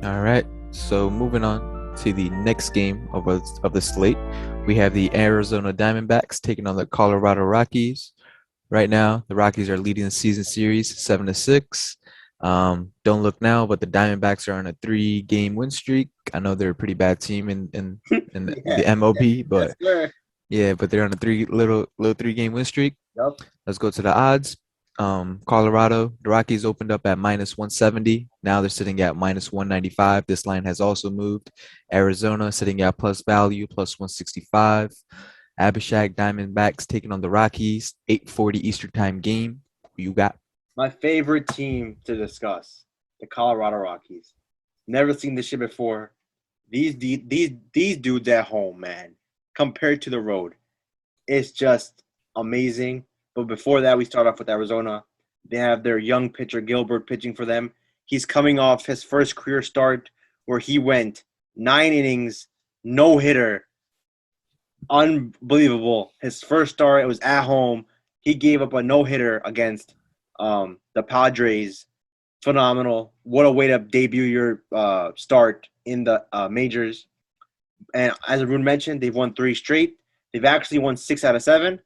All right. So moving on to the next game of the slate, we have the Arizona Diamondbacks taking on the Colorado Rockies. Right now, the Rockies are leading the season series 7-6. Don't look now, but the Diamondbacks are on a three-game win streak. I know they're a pretty bad team in Yeah, the MLB, yes, but sir. yeah, but they're on a little three-game win streak. Yep. Let's go to the odds. Colorado, the Rockies opened up at minus 170. Now they're sitting at minus 195. This line has also moved. Arizona sitting at plus value, plus 165. Abhishek Diamondbacks taking on the Rockies, 8:40 Eastern Time game. Who you got? My favorite team to discuss, the Colorado Rockies. Never seen this shit before. These dudes at home, man, compared to the road, it's just amazing. But before that, we start off with Arizona. They have their young pitcher Gilbert pitching for them. He's coming off his first career start where he went 9 innings, no hitter, unbelievable. His first start, it was at home. He gave up a no hitter against the Padres. Phenomenal. What a way to debut your start in the majors. And as Arun mentioned, they've won three straight. They've actually won 6 out of 7.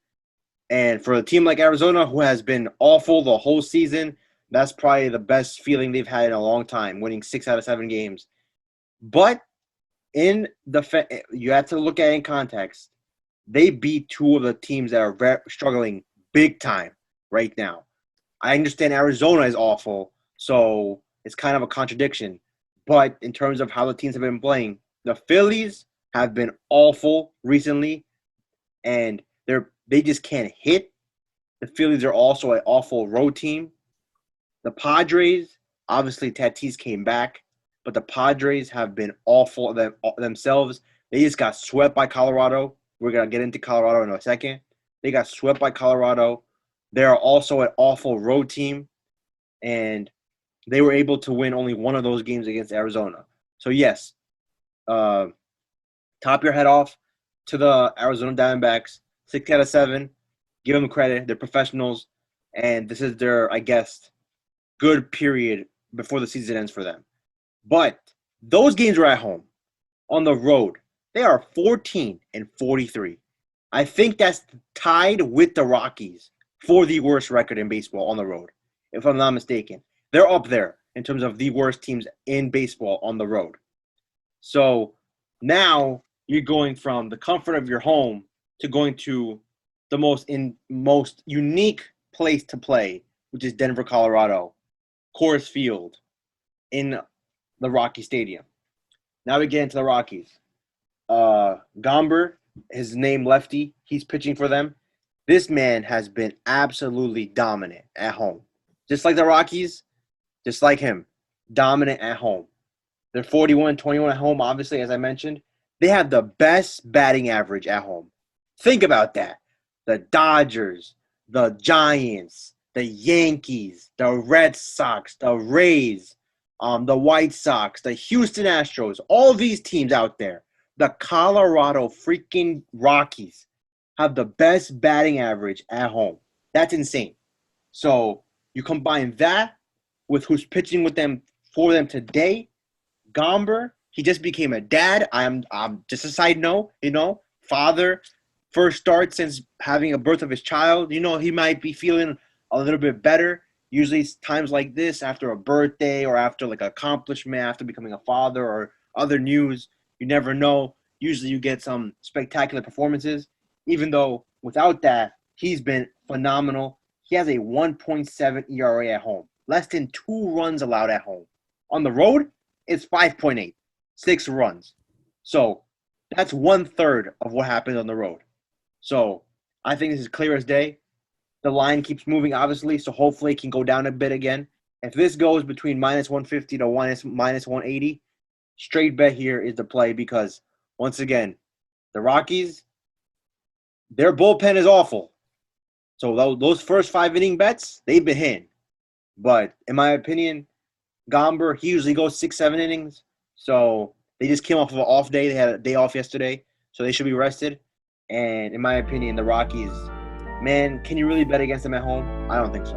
And for a team like Arizona, who has been awful the whole season, that's probably the best feeling they've had in a long time, winning 6 out of 7 games. But you have to look at it in context. They beat two of the teams that are struggling big time right now. I understand Arizona is awful, so it's kind of a contradiction. But in terms of how the teams have been playing, the Phillies have been awful recently, and they just can't hit. The Phillies are also an awful road team. The Padres, obviously Tatis came back, but the Padres have been awful themselves. They just got swept by Colorado. We're going to get into Colorado in a second. They got swept by Colorado. They're also an awful road team, and they were able to win only one of those games against Arizona. So, yes, uh, top your head off to the Arizona Diamondbacks. 6 out of 7. Give them credit. They're professionals, and this is their, I guess, good period before the season ends for them. But those games were at home. On the road, they are 14-43. I think that's tied with the Rockies for the worst record in baseball on the road, if I'm not mistaken. They're up there in terms of the worst teams in baseball on the road. So now you're going from the comfort of your home to going to the most unique place to play, which is Denver, Colorado, Coors Field in the Rocky Stadium. Now we get into the Rockies. Gomber, his name Lefty, he's pitching for them. This man has been absolutely dominant at home. Just like the Rockies, just like him, dominant at home. They're 41-21 at home, obviously, as I mentioned. They have the best batting average at home. Think about that. The Dodgers, the Giants, the Yankees, the Red Sox, the Rays, the White Sox, the Houston Astros, all these teams out there, the Colorado freaking Rockies have the best batting average at home. That's insane. So you combine that with who's pitching with them for them today. Gomber, he just became a dad. I'm just a side note, father, first start since having a birth of his child. He might be feeling a little bit better. Usually it's times like this after a birthday or after like accomplishment, after becoming a father or other news. You never know. Usually you get some spectacular performances. Even though without that, he's been phenomenal. He has a 1.7 ERA at home, less than 2 runs allowed at home. On the road, it's 5.8, 6 runs. So that's 1/3 of what happens on the road. So I think this is clear as day. The line keeps moving, obviously, so hopefully it can go down a bit again. If this goes between minus 150 to minus 180, straight bet here is the play because, once again, the Rockies, their bullpen is awful. So those first 5 inning bets, they've been hitting. But in my opinion, Gomber, he usually goes 6, 7 innings. So they just came off of an off day. They had a day off yesterday, so they should be rested. And in my opinion, the Rockies, man, can you really bet against them at home? I don't think so.